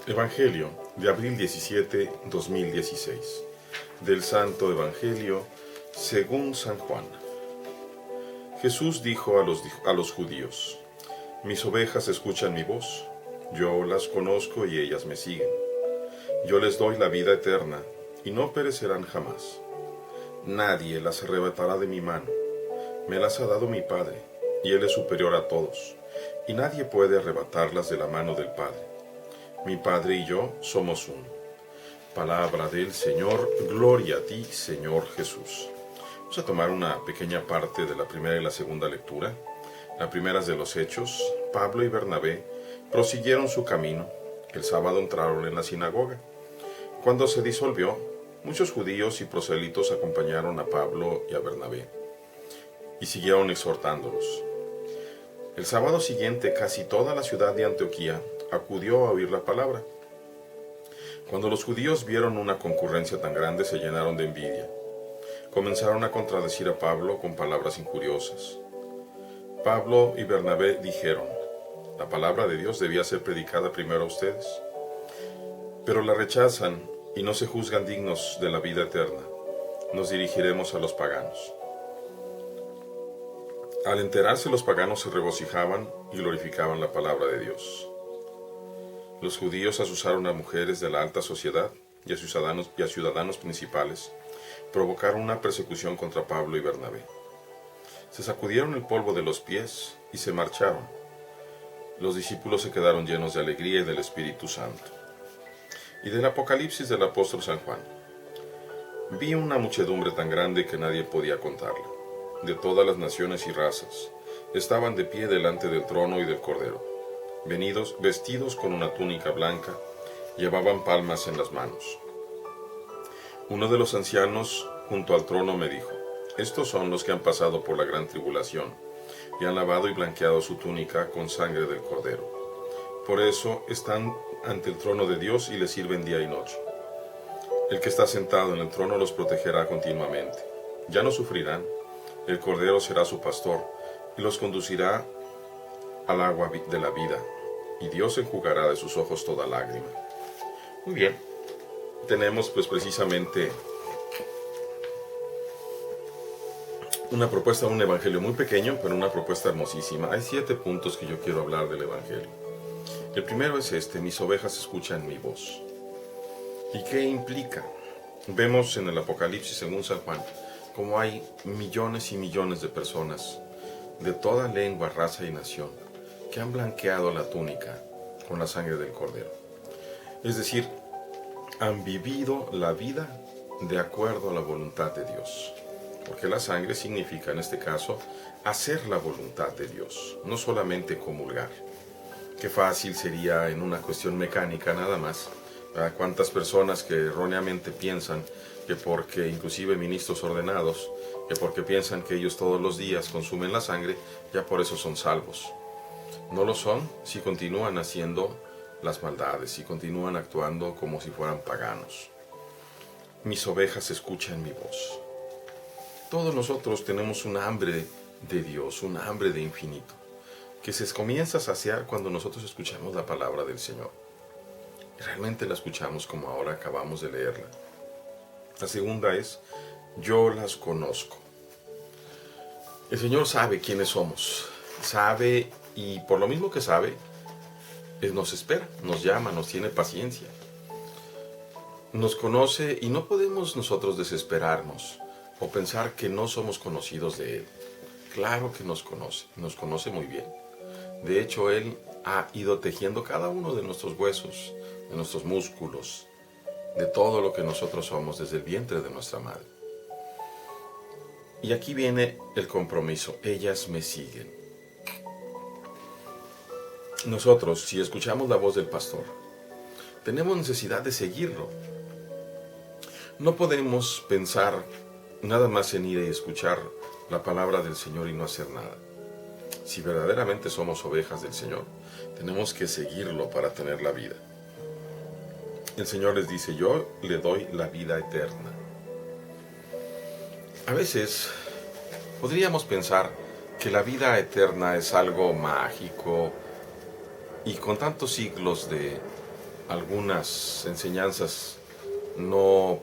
Evangelio de abril 17, 2016. Del Santo Evangelio según San Juan. Jesús dijo a los judíos: mis ovejas escuchan mi voz, yo las conozco y ellas me siguen. Yo les doy la vida eterna y no perecerán jamás. Nadie las arrebatará de mi mano. Me las ha dado mi Padre, y Él es superior a todos, y nadie puede arrebatarlas de la mano del Padre. Mi Padre y yo somos uno. Palabra del Señor, gloria a ti, Señor Jesús. Vamos a tomar una pequeña parte de la primera y la segunda lectura. La primera es de los Hechos. Pablo y Bernabé prosiguieron su camino. El sábado entraron en la sinagoga. Cuando se disolvió, muchos judíos y prosélitos acompañaron a Pablo y a Bernabé y siguieron exhortándolos. El sábado siguiente, casi toda la ciudad de Antioquía acudió a oír la palabra. Cuando los judíos vieron una concurrencia tan grande, se llenaron de envidia. Comenzaron a contradecir a Pablo con palabras injuriosas. Pablo y Bernabé dijeron: la palabra de Dios debía ser predicada primero a ustedes, pero la rechazan y no se juzgan dignos de la vida eterna. Nos dirigiremos a los paganos. Al enterarse, los paganos se regocijaban y glorificaban la palabra de Dios. Los judíos asusaron a mujeres de la alta sociedad y a ciudadanos principales. Provocaron una persecución contra Pablo y Bernabé. Se sacudieron el polvo de los pies y se marcharon. Los discípulos se quedaron llenos de alegría y del Espíritu Santo. Y del Apocalipsis del apóstol San Juan. Vi una muchedumbre tan grande que nadie podía contarla, de todas las naciones y razas. Estaban de pie delante del trono y del Cordero. Vestidos con una túnica blanca, llevaban palmas en las manos. Uno de los ancianos junto al trono me dijo: estos son los que han pasado por la gran tribulación, y han lavado y blanqueado su túnica con sangre del Cordero. Por eso están ante el trono de Dios y le sirven día y noche. El que está sentado en el trono los protegerá continuamente. Ya no sufrirán, el Cordero será su pastor, y los conducirá al agua de la vida, y Dios enjugará de sus ojos toda lágrima. Muy bien, tenemos pues precisamente una propuesta, un evangelio muy pequeño, pero una propuesta hermosísima. Hay 7 puntos que yo quiero hablar del evangelio. El primero es este: mis ovejas escuchan mi voz. ¿Y qué implica? Vemos en el Apocalipsis según San Juan como hay millones y millones de personas de toda lengua, raza y nación que han blanqueado la túnica con la sangre del Cordero. Es decir, han vivido la vida de acuerdo a la voluntad de Dios. Porque la sangre significa, en este caso, hacer la voluntad de Dios, no solamente comulgar. Qué fácil sería en una cuestión mecánica nada más. Cuántas personas que erróneamente piensan que porque, inclusive ministros ordenados, que porque piensan que ellos todos los días consumen la sangre, ya por eso son salvos. No lo son si continúan haciendo las maldades, si continúan actuando como si fueran paganos. Mis ovejas escuchan mi voz. Todos nosotros tenemos un hambre de Dios, un hambre de infinito, que se comienza a saciar cuando nosotros escuchamos la palabra del Señor. Y realmente la escuchamos como ahora acabamos de leerla. La segunda es: yo las conozco. El Señor sabe quiénes somos, sabe, y por lo mismo que sabe, Él nos espera, nos llama, nos tiene paciencia. Nos conoce y no podemos nosotros desesperarnos o pensar que no somos conocidos de Él. Claro que nos conoce muy bien. De hecho, Él ha ido tejiendo cada uno de nuestros huesos, de nuestros músculos, de todo lo que nosotros somos desde el vientre de nuestra madre. Y aquí viene el compromiso: ellas me siguen. Nosotros, si escuchamos la voz del pastor, tenemos necesidad de seguirlo. No podemos pensar nada más en ir y escuchar la palabra del Señor y no hacer nada. Si verdaderamente somos ovejas del Señor, tenemos que seguirlo para tener la vida. El Señor les dice: yo le doy la vida eterna. A veces podríamos pensar que la vida eterna es algo mágico y con tantos siglos algunas enseñanzas no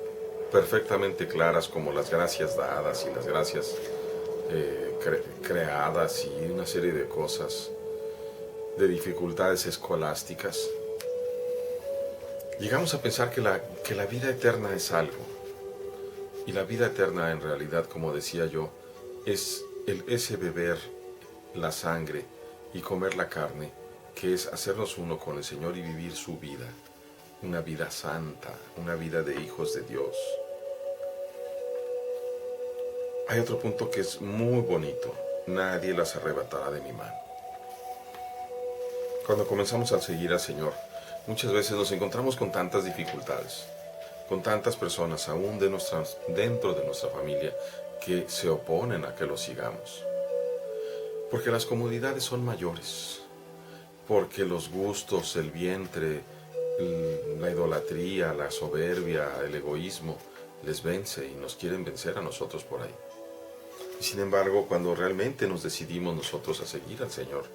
perfectamente claras, como las gracias dadas y las gracias creadas y una serie de cosas, de dificultades escolásticas, llegamos a pensar que la vida eterna es algo. Y la vida eterna, en realidad, como decía yo, es ese beber la sangre y comer la carne, que es hacernos uno con el Señor y vivir su vida, una vida santa, una vida de hijos de Dios. Hay otro punto que es muy bonito: nadie las arrebatará de mi mano. Cuando comenzamos a seguir al Señor, muchas veces nos encontramos con tantas dificultades, con tantas personas, aún dentro de nuestra familia, que se oponen a que lo sigamos. Porque las comodidades son mayores, porque los gustos, el vientre, la idolatría, la soberbia, el egoísmo, les vence y nos quieren vencer a nosotros por ahí. Y sin embargo, cuando realmente nos decidimos nosotros a seguir al Señor,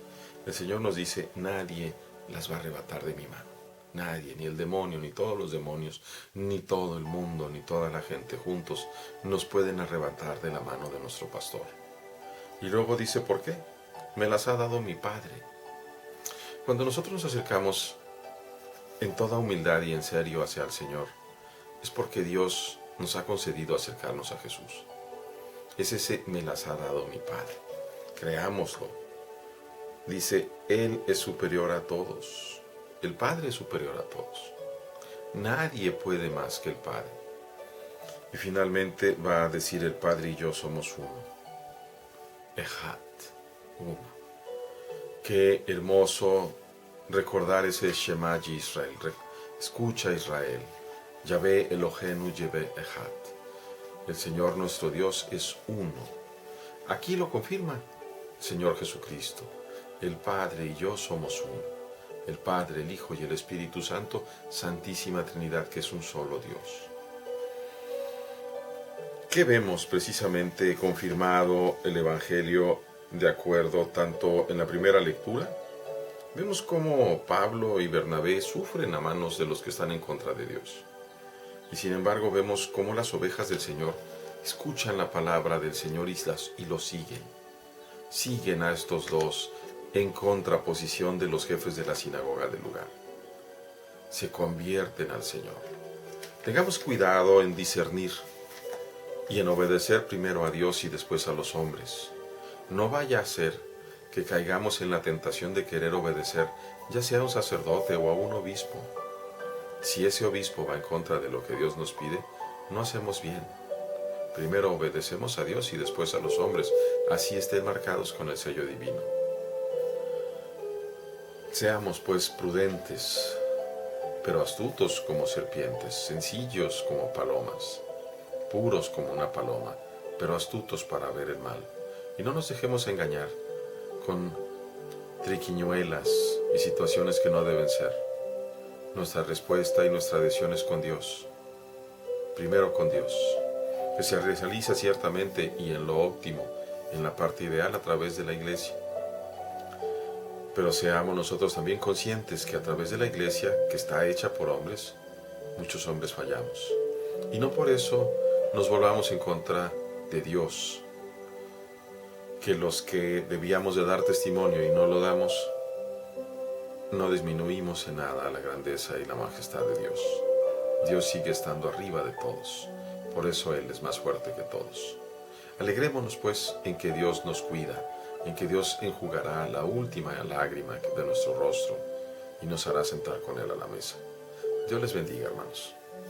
el Señor nos dice: nadie las va a arrebatar de mi mano. Nadie, ni el demonio, ni todos los demonios, ni todo el mundo, ni toda la gente juntos nos pueden arrebatar de la mano de nuestro pastor. Y luego dice: ¿por qué? Me las ha dado mi Padre. Cuando nosotros nos acercamos en toda humildad y en serio hacia el Señor, es porque Dios nos ha concedido acercarnos a Jesús. Es ese me las ha dado mi Padre. Creámoslo. Dice: Él es superior a todos. El Padre es superior a todos. Nadie puede más que el Padre. Y finalmente va a decir: el Padre y yo somos uno. Ejat, uno. Qué hermoso recordar ese Shema Yisrael. Escucha, Israel. Yahvé Elohenu Yahvé Ejat. El Señor nuestro Dios es uno. Aquí lo confirma el Señor Jesucristo. El Padre y yo somos uno. El Padre, el Hijo y el Espíritu Santo, Santísima Trinidad, que es un solo Dios. ¿Qué vemos precisamente confirmado el Evangelio de acuerdo tanto en la primera lectura? Vemos cómo Pablo y Bernabé sufren a manos de los que están en contra de Dios. Y sin embargo vemos cómo las ovejas del Señor escuchan la palabra del Señor y lo siguen. Siguen a estos dos en contraposición de los jefes de la sinagoga del lugar. Se convierten al Señor. Tengamos cuidado en discernir y en obedecer primero a Dios y después a los hombres. No vaya a ser que caigamos en la tentación de querer obedecer ya sea a un sacerdote o a un obispo. Si ese obispo va en contra de lo que Dios nos pide, no hacemos bien. Primero obedecemos a Dios y después a los hombres, así estén marcados con el sello divino. Seamos pues prudentes, pero astutos como serpientes, sencillos como palomas, puros como una paloma, pero astutos para ver el mal. Y no nos dejemos engañar con triquiñuelas y situaciones que no deben ser. Nuestra respuesta y nuestra adhesión es con Dios. Primero con Dios, que se realiza ciertamente y en lo óptimo, en la parte ideal a través de la iglesia. Pero seamos nosotros también conscientes que a través de la iglesia, que está hecha por hombres, muchos hombres fallamos. Y no por eso nos volvamos en contra de Dios, que los que debíamos de dar testimonio y no lo damos, no disminuimos en nada la grandeza y la majestad de Dios. Dios sigue estando arriba de todos, por eso Él es más fuerte que todos. Alegrémonos pues en que Dios nos cuida, en que Dios enjugará la última lágrima de nuestro rostro y nos hará sentar con Él a la mesa. Dios les bendiga, hermanos.